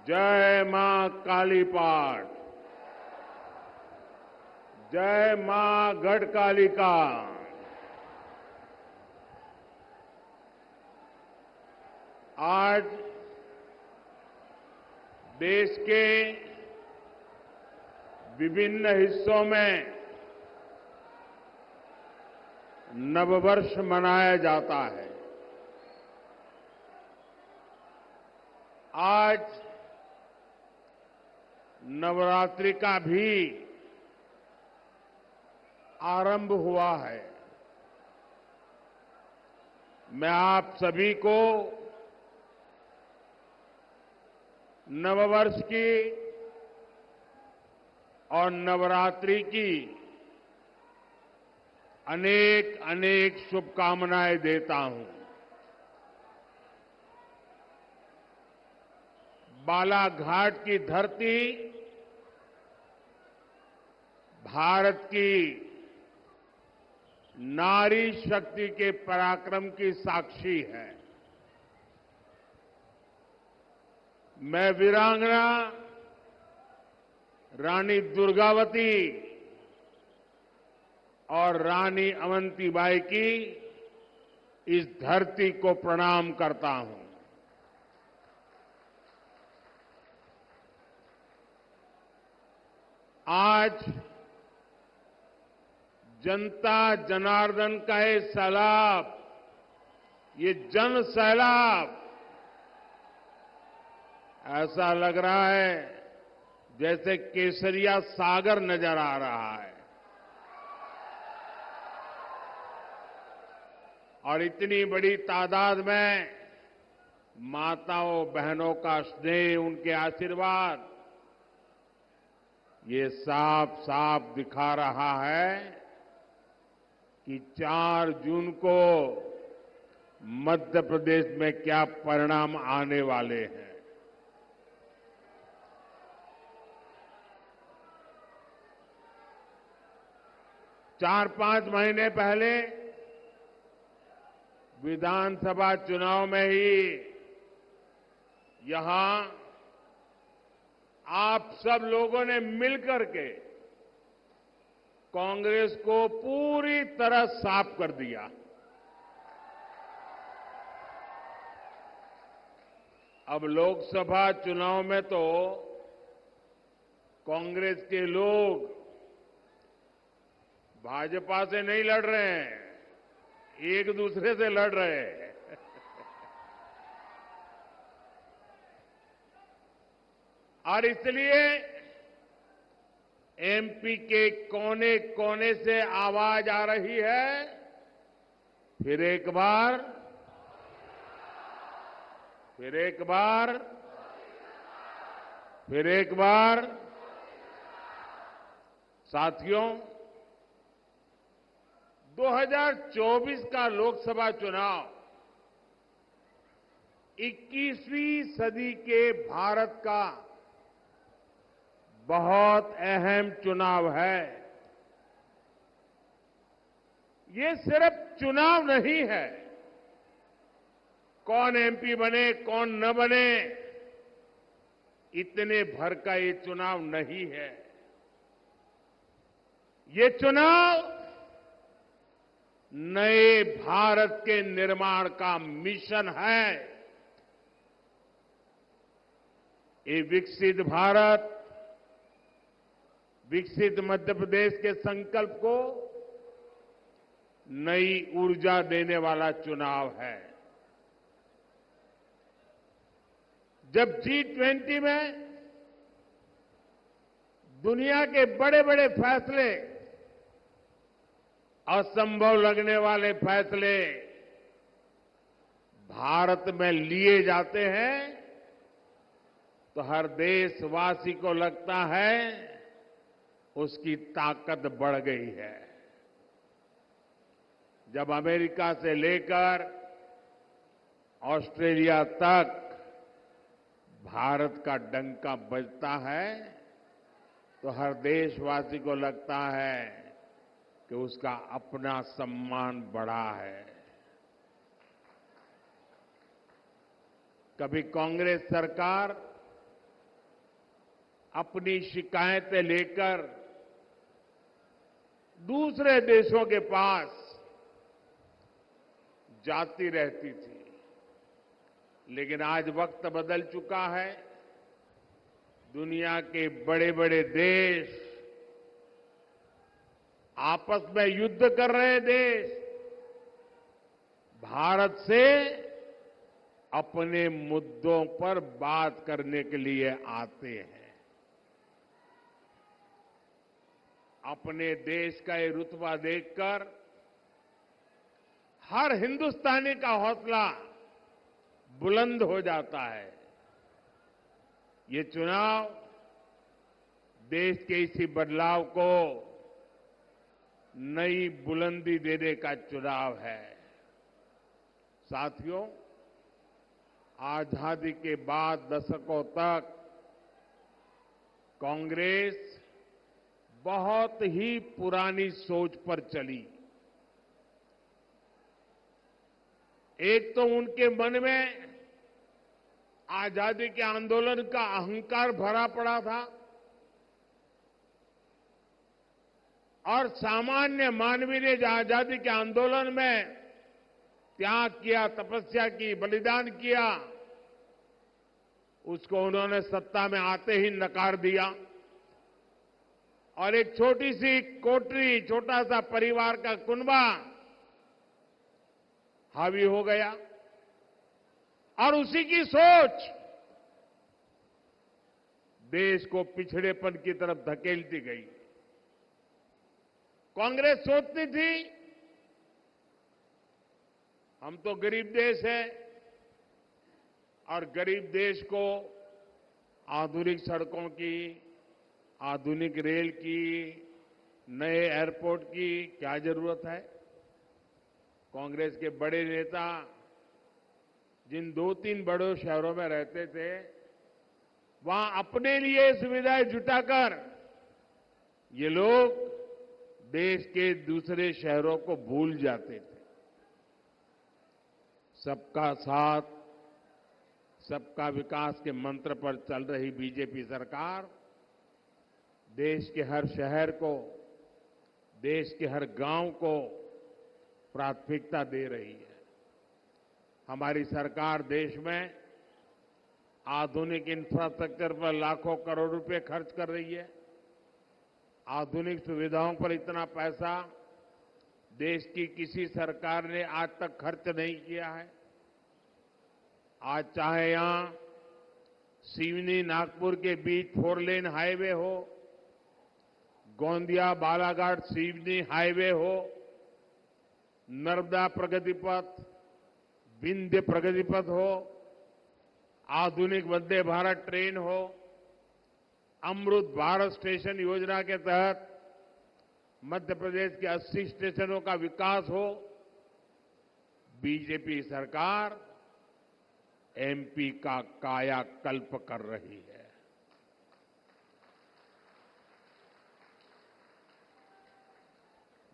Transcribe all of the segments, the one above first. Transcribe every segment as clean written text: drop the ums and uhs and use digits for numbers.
जय मां काली पाठ, जय मां गढ़कालिका। आज देश के विभिन्न हिस्सों में नववर्ष मनाया जाता है। आज नवरात्रि का भी आरंभ हुआ है। मैं आप सभी को नववर्ष की और नवरात्रि की अनेक अनेक शुभकामनाएं देता हूं। बालाघाट की धरती भारत की नारी शक्ति के पराक्रम की साक्षी है। मैं वीरांगना रानी दुर्गावती और रानी अवंतीबाई की इस धरती को प्रणाम करता हूं। आज जनता जनार्दन का ये सैलाब, ये जन सैलाब ऐसा लग रहा है जैसे केसरिया सागर नजर आ रहा है। और इतनी बड़ी तादाद में माताओं बहनों का स्नेह, उनके आशीर्वाद, ये साफ साफ दिखा रहा है कि 4 जून को मध्य प्रदेश में क्या परिणाम आने वाले हैं। चार 5 महीने पहले विधानसभा चुनाव में ही यहां आप सब लोगों ने मिलकर के कांग्रेस को पूरी तरह साफ कर दिया। अब लोकसभा चुनाव में तो कांग्रेस के लोग भाजपा से नहीं लड़ रहे हैं, एक दूसरे से लड़ रहे हैं। और इसलिए एमपी के कोने कोने से आवाज आ रही है, फिर एक बार, फिर एक बार, फिर एक बार। साथियों, 2024 का लोकसभा चुनाव 21वीं सदी के भारत का बहुत अहम चुनाव है। ये सिर्फ चुनाव नहीं है, कौन एमपी बने कौन न बने, इतने भर का ये चुनाव नहीं है। ये चुनाव नए भारत के निर्माण का मिशन है। ये विकसित भारत, विकसित मध्य प्रदेश के संकल्प को नई ऊर्जा देने वाला चुनाव है। जब G20 में दुनिया के बड़े बड़े फैसले, असंभव लगने वाले फैसले भारत में लिए जाते हैं, तो हर देशवासी को लगता है उसकी ताकत बढ़ गई है। जब अमेरिका से लेकर ऑस्ट्रेलिया तक भारत का डंका बजता है, तो हर देशवासी को लगता है कि उसका अपना सम्मान बढ़ा है। कभी कांग्रेस सरकार अपनी शिकायतें लेकर दूसरे देशों के पास जाती रहती थी। लेकिन आज वक्त बदल चुका है। दुनिया के बड़े बड़े देश, आपस में युद्ध कर रहे देश, भारत से अपने मुद्दों पर बात करने के लिए आते हैं। अपने देश का ये रुतबा देखकर हर हिंदुस्तानी का हौसला बुलंद हो जाता है। ये चुनाव देश के इसी बदलाव को नई बुलंदी देने का चुनाव है। साथियों, आजादी के बाद दशकों तक कांग्रेस बहुत ही पुरानी सोच पर चली। एक तो उनके मन में आजादी के आंदोलन का अहंकार भरा पड़ा था और सामान्य मानवीय ने जो आजादी के आंदोलन में त्याग किया, तपस्या की, बलिदान किया, उसको उन्होंने सत्ता में आते ही नकार दिया और एक छोटी सी कोठरी, छोटा सा परिवार का कुनबा हावी हो गया और उसी की सोच देश को पिछड़ेपन की तरफ धकेलती गई। कांग्रेस सोचती थी हम तो गरीब देश है और गरीब देश को आधुनिक सड़कों की, आधुनिक रेल की, नए एयरपोर्ट की क्या जरूरत है। कांग्रेस के बड़े नेता जिन 2-3 बड़े शहरों में रहते थे, वहां अपने लिए सुविधाएं जुटाकर ये लोग देश के दूसरे शहरों को भूल जाते थे। सबका साथ, सबका विकास के मंत्र पर चल रही बीजेपी सरकार देश के हर शहर को, देश के हर गांव को प्राथमिकता दे रही है। हमारी सरकार देश में आधुनिक इंफ्रास्ट्रक्चर पर लाखों करोड़ रुपए खर्च कर रही है। आधुनिक सुविधाओं पर इतना पैसा देश की किसी सरकार ने आज तक खर्च नहीं किया है। आज चाहे यहां सिवनी नागपुर के बीच 4 लेन हाईवे हो, गोंदिया बालाघाट सिवनी हाईवे हो, नर्मदा प्रगति पथ, विंध्य प्रगति पथ हो, आधुनिक वंदे भारत ट्रेन हो, अमृत भारत स्टेशन योजना के तहत मध्य प्रदेश के 80 स्टेशनों का विकास हो, बीजेपी सरकार एमपी का कायाकल्प कर रही है।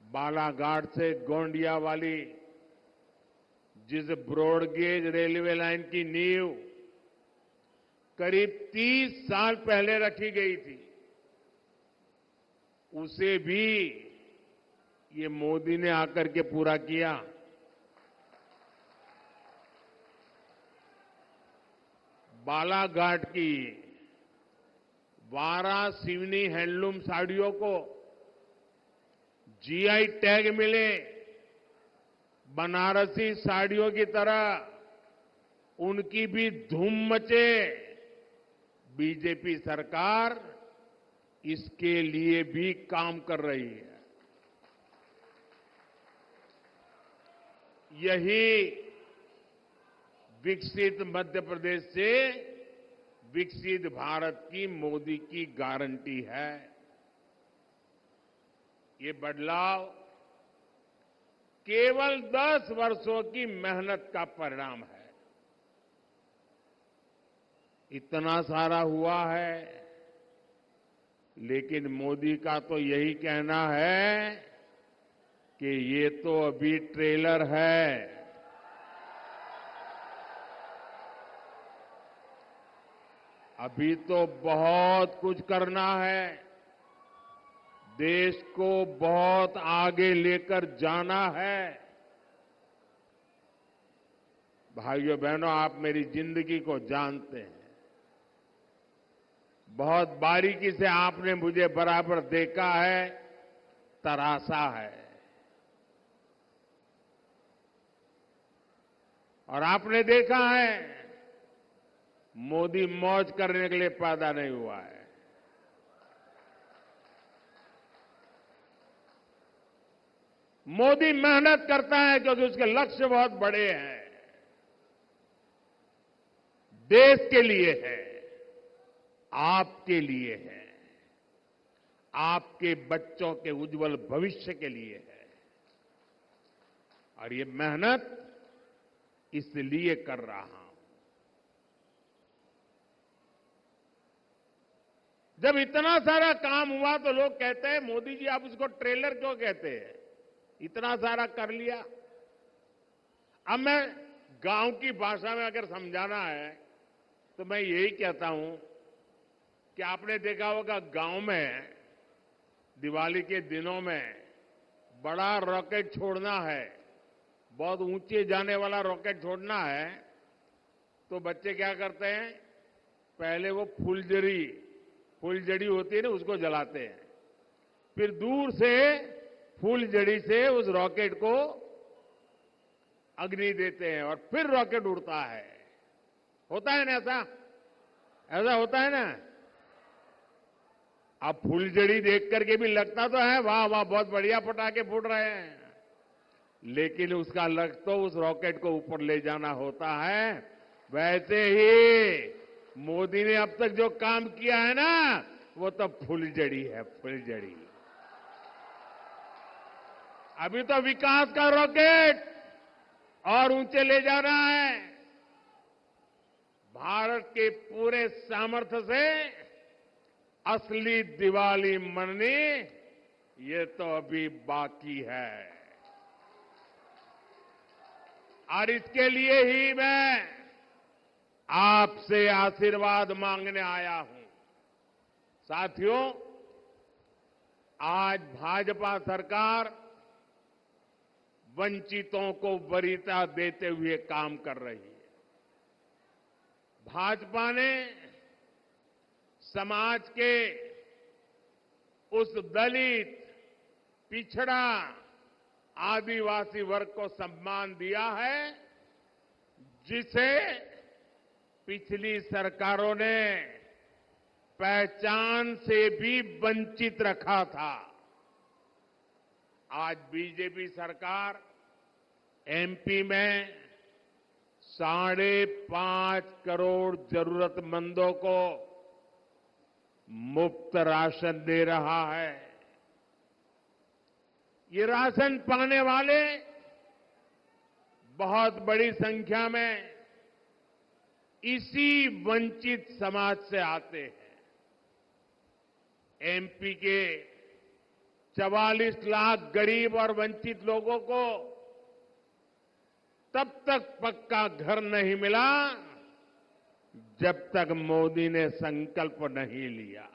बालाघाट से गोंडिया वाली जिस ब्रॉडगेज रेलवे लाइन की नींव करीब 30 साल पहले रखी गई थी, उसे भी ये मोदी ने आकर के पूरा किया। बालाघाट की 12 सिवनी हैंडलूम साड़ियों को जीआई टैग मिले, बनारसी साड़ियों की तरह उनकी भी धूम मचे। बीजेपी सरकार इसके लिए भी काम कर रही है। यही विकसित मध्य प्रदेश से विकसित भारत की मोदी की गारंटी है। ये बदलाव केवल 10 वर्षों की मेहनत का परिणाम है। इतना सारा हुआ है, लेकिन मोदी का तो यही कहना है कि ये तो अभी ट्रेलर है। अभी तो बहुत कुछ करना है। देश को बहुत आगे लेकर जाना है। भाइयों बहनों, आप मेरी जिंदगी को जानते हैं। बहुत बारीकी से आपने मुझे बराबर देखा है, तरासा है। और आपने देखा है, मोदी मौज करने के लिए पैदा नहीं हुआ है। मोदी मेहनत करता है क्योंकि उसके लक्ष्य बहुत बड़े हैं। देश के लिए है, आपके लिए है, आपके बच्चों के उज्जवल भविष्य के लिए है। और ये मेहनत इसलिए कर रहा हूं। जब इतना सारा काम हुआ तो लोग कहते हैं, मोदी जी आप उसको ट्रेलर क्यों कहते हैं? इतना सारा कर लिया। अब मैं गांव की भाषा में अगर समझाना है तो मैं यही कहता हूं कि आपने देखा होगा गांव में दिवाली के दिनों में बड़ा रॉकेट छोड़ना है, बहुत ऊंचे जाने वाला रॉकेट छोड़ना है, तो बच्चे क्या करते हैं? पहले वो फुलझड़ी होती है ना, उसको जलाते हैं। फिर दूर से फुलझड़ी से उस रॉकेट को अग्नि देते हैं और फिर रॉकेट उड़ता है। होता है ना ऐसा? ऐसा होता है ना? अब फुलझड़ी देख करके भी लगता तो है वाह वाह बहुत बढ़िया पटाखे फूट रहे हैं, लेकिन उसका लक्ष्य तो उस रॉकेट को ऊपर ले जाना होता है। वैसे ही मोदी ने अब तक जो काम किया है ना, वो तो फुलझड़ी है, फुलझड़ी। अभी तो विकास का रॉकेट और ऊंचे ले जाना है। भारत के पूरे सामर्थ्य से असली दिवाली मननी, ये तो अभी बाकी है। और इसके लिए ही मैं आपसे आशीर्वाद मांगने आया हूं। साथियों, आज भाजपा सरकार वंचितों को वरीयता देते हुए काम कर रही है। भाजपा ने समाज के उस दलित, पिछड़ा, आदिवासी वर्ग को सम्मान दिया है जिसे पिछली सरकारों ने पहचान से भी वंचित रखा था। आज बीजेपी सरकार एमपी में 5.5 करोड़ जरूरतमंदों को मुफ्त राशन दे रहा है। ये राशन पाने वाले बहुत बड़ी संख्या में इसी वंचित समाज से आते हैं। एमपी के 44 लाख गरीब और वंचित लोगों को तब तक पक्का घर नहीं मिला जब तक मोदी ने संकल्प नहीं लिया।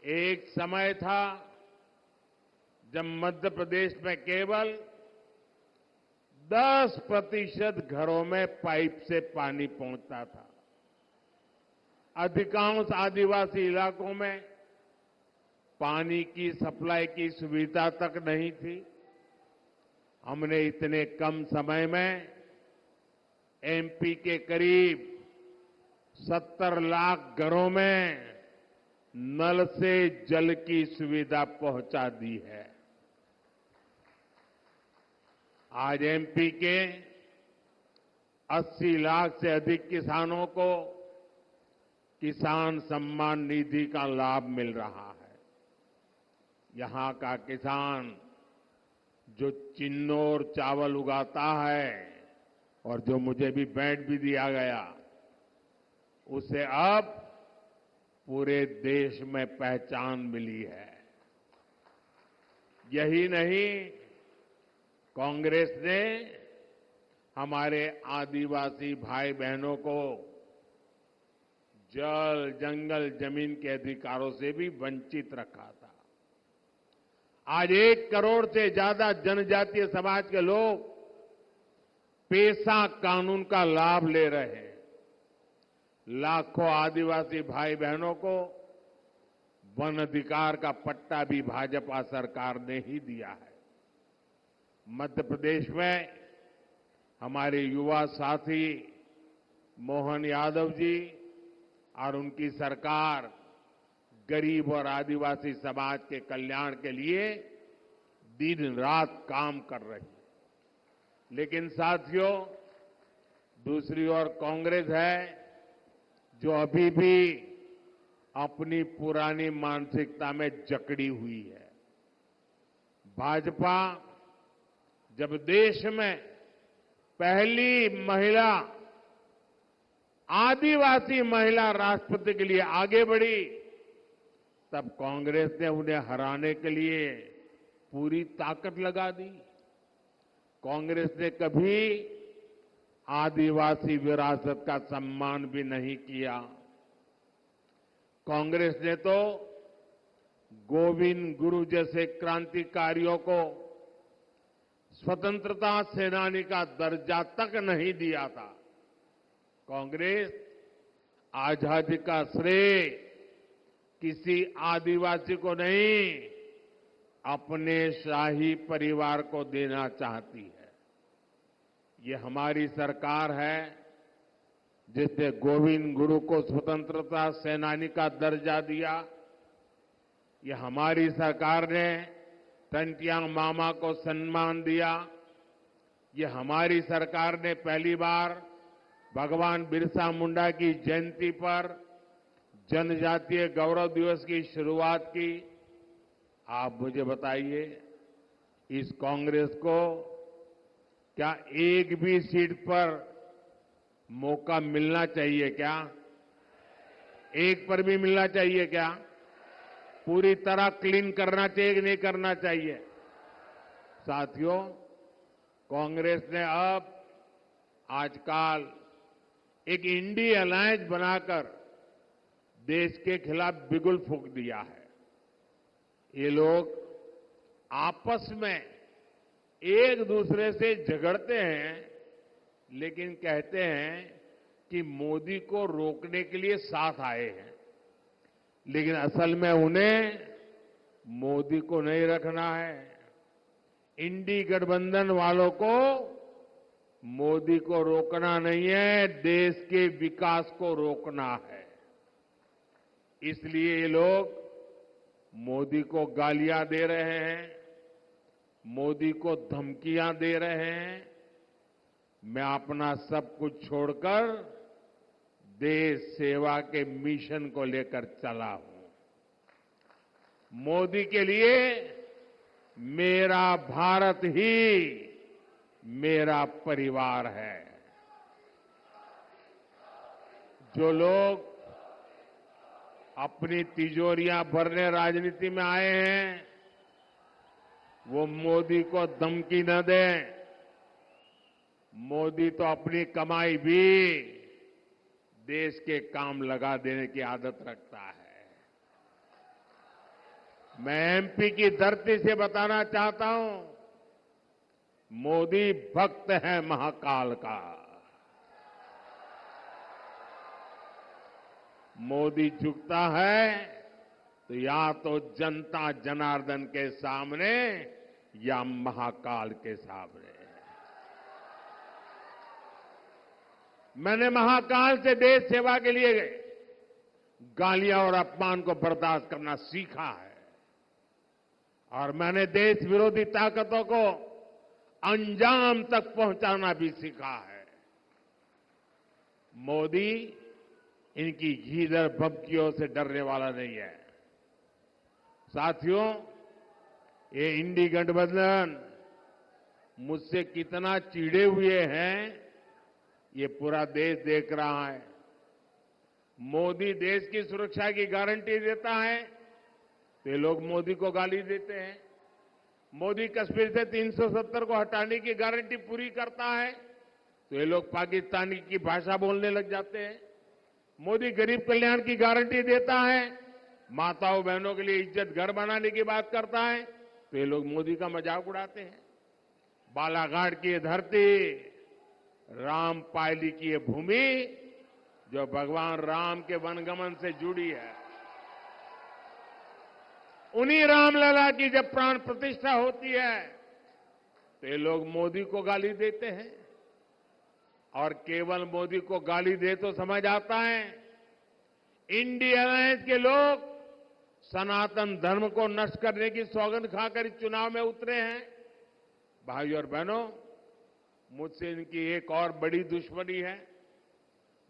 एक समय था जब मध्य प्रदेश में केवल 10% घरों में पाइप से पानी पहुंचता था। अधिकांश आदिवासी इलाकों में पानी की सप्लाई की सुविधा तक नहीं थी। हमने इतने कम समय में एमपी के करीब 70 लाख घरों में नल से जल की सुविधा पहुंचा दी है। आज एमपी के 80 लाख से अधिक किसानों को किसान सम्मान निधि का लाभ मिल रहा है। यहां का किसान जो चिन्नौर चावल उगाता है और जो मुझे भी भेंट भी दिया गया, उसे अब पूरे देश में पहचान मिली है। यही नहीं, कांग्रेस ने हमारे आदिवासी भाई बहनों को जल, जंगल, जमीन के अधिकारों से भी वंचित रखा था। आज 1 करोड़ से ज्यादा जनजातीय समाज के लोग पेसा कानून का लाभ ले रहे हैं। लाखों आदिवासी भाई बहनों को वन अधिकार का पट्टा भी भाजपा सरकार ने ही दिया है। मध्य प्रदेश में हमारे युवा साथी मोहन यादव जी और उनकी सरकार गरीब और आदिवासी समाज के कल्याण के लिए दिन रात काम कर रही है। लेकिन साथियों, दूसरी ओर कांग्रेस है जो अभी भी अपनी पुरानी मानसिकता में जकड़ी हुई है। भाजपा जब देश में पहली महिला आदिवासी महिला राष्ट्रपति के लिए आगे बढ़ी, तब कांग्रेस ने उन्हें हराने के लिए पूरी ताकत लगा दी। कांग्रेस ने कभी आदिवासी विरासत का सम्मान भी नहीं किया। कांग्रेस ने तो गोविंद गुरु जैसे क्रांतिकारियों को स्वतंत्रता सेनानी का दर्जा तक नहीं दिया था। कांग्रेस आजादी का श्रेय किसी आदिवासी को नहीं, अपने शाही परिवार को देना चाहती है। ये हमारी सरकार है जिसने गोविंद गुरु को स्वतंत्रता सेनानी का दर्जा दिया। ये हमारी सरकार ने टंटियांग मामा को सम्मान दिया। ये हमारी सरकार ने पहली बार भगवान बिरसा मुंडा की जयंती पर जनजातीय गौरव दिवस की शुरुआत की। आप मुझे बताइए, इस कांग्रेस को क्या एक भी सीट पर मौका मिलना चाहिए क्या? एक पर भी मिलना चाहिए क्या? पूरी तरह क्लीन करना चाहिए कि नहीं करना चाहिए? साथियों, कांग्रेस ने अब आजकल एक इंडी अलायंस बनाकर देश के खिलाफ बिगुल फूंक दिया है। ये लोग आपस में एक दूसरे से झगड़ते हैं, लेकिन कहते हैं कि मोदी को रोकने के लिए साथ आए हैं। लेकिन असल में उन्हें मोदी को नहीं रखना है। इंडी गठबंधन वालों को मोदी को रोकना नहीं है, देश के विकास को रोकना है। इसलिए ये लोग मोदी को गालियां दे रहे हैं, मोदी को धमकियां दे रहे हैं। मैं अपना सब कुछ छोड़कर देश सेवा के मिशन को लेकर चला हूं। मोदी के लिए मेरा भारत ही मेरा परिवार है। जो लोग अपनी तिजोरियां भरने राजनीति में आए हैं, वो मोदी को धमकी न दें। मोदी तो अपनी कमाई भी देश के काम लगा देने की आदत रखता है। मैं एमपी की धरती से बताना चाहता हूं, मोदी भक्त है महाकाल का। मोदी झुकता है तो या तो जनता जनार्दन के सामने या महाकाल के सामने। मैंने महाकाल से देश सेवा के लिए गालियां और अपमान को बर्दाश्त करना सीखा है, और मैंने देश विरोधी ताकतों को अंजाम तक पहुंचाना भी सीखा है। मोदी इनकी घीधर भभकियों से डरने वाला नहीं है। साथियों, ये इंडी गठबंधन मुझसे कितना चिढ़े हुए हैं, ये पूरा देश देख रहा है। मोदी देश की सुरक्षा की गारंटी देता है तो ये लोग मोदी को गाली देते हैं। मोदी कश्मीर से 370 को हटाने की गारंटी पूरी करता है तो ये लोग पाकिस्तानी की भाषा बोलने लग जाते हैं। मोदी गरीब कल्याण की गारंटी देता है, माताओं बहनों के लिए इज्जत घर बनाने की बात करता है, तो ये लोग मोदी का मजाक उड़ाते हैं। बालाघाट की ये धरती, रामपायली की ये भूमि जो भगवान राम के वनगमन से जुड़ी है, उन्हीं रामलला की जब प्राण प्रतिष्ठा होती है तो ये लोग मोदी को गाली देते हैं। और केवल मोदी को गाली दे तो समझ आता है, इंडिया अलायंस के लोग सनातन धर्म को नष्ट करने की सौगंध खाकर इस चुनाव में उतरे हैं। भाइयों और बहनों, मुझसे इनकी एक और बड़ी दुश्मनी है।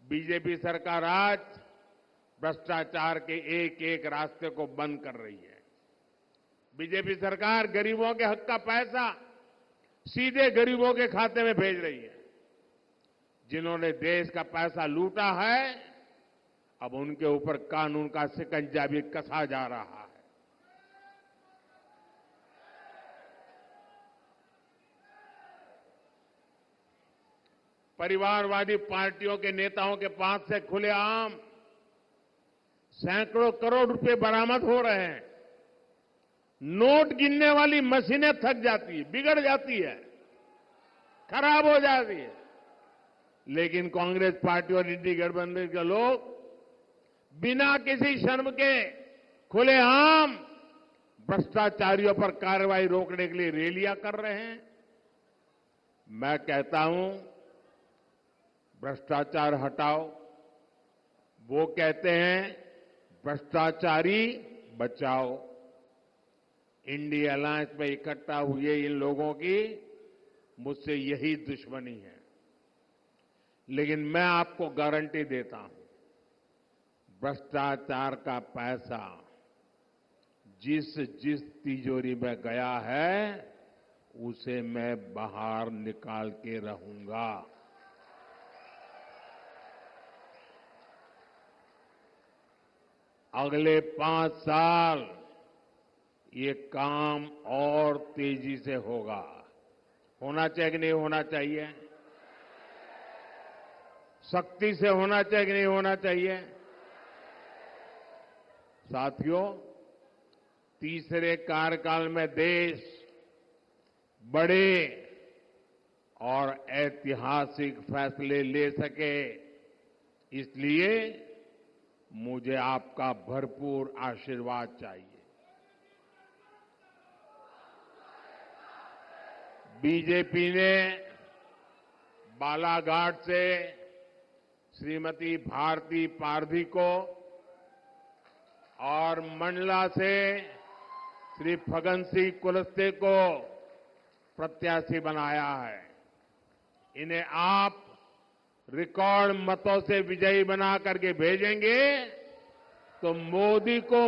बीजेपी सरकार आज भ्रष्टाचार के एक एक रास्ते को बंद कर रही है। बीजेपी सरकार गरीबों के हक का पैसा सीधे गरीबों के खाते में भेज रही है। जिन्होंने देश का पैसा लूटा है, अब उनके ऊपर कानून का शिकंजा भी कसा जा रहा है। परिवारवादी पार्टियों के नेताओं के पास से खुलेआम सैकड़ों करोड़ रुपए बरामद हो रहे हैं। नोट गिनने वाली मशीनें थक जाती है, बिगड़ जाती है, खराब हो जाती है, लेकिन कांग्रेस पार्टी और इंडी गठबंधन के लोग बिना किसी शर्म के खुलेआम भ्रष्टाचारियों पर कार्रवाई रोकने के लिए रैलियां कर रहे हैं। मैं कहता हूं, भ्रष्टाचार हटाओ। वो कहते हैं भ्रष्टाचारी बचाओ। इंडिया अलायंस में इकट्ठा हुए इन लोगों की मुझसे यही दुश्मनी है। लेकिन मैं आपको गारंटी देता हूं, भ्रष्टाचार का पैसा जिस जिस तिजोरी में गया है, उसे मैं बाहर निकाल के रहूंगा। अगले 5 साल ये काम और तेजी से होगा। होना चाहिए कि नहीं होना चाहिए? सख्ती से होना चाहिए कि नहीं होना चाहिए? साथियों, तीसरे कार्यकाल में देश बड़े और ऐतिहासिक फैसले ले सके, इसलिए मुझे आपका भरपूर आशीर्वाद चाहिए। बीजेपी ने बालाघाट से श्रीमती भारती पारधी को और मंडला से श्री फग्गन सिंह कुलस्ते को प्रत्याशी बनाया है। इन्हें आप रिकॉर्ड मतों से विजयी बना करके भेजेंगे तो मोदी को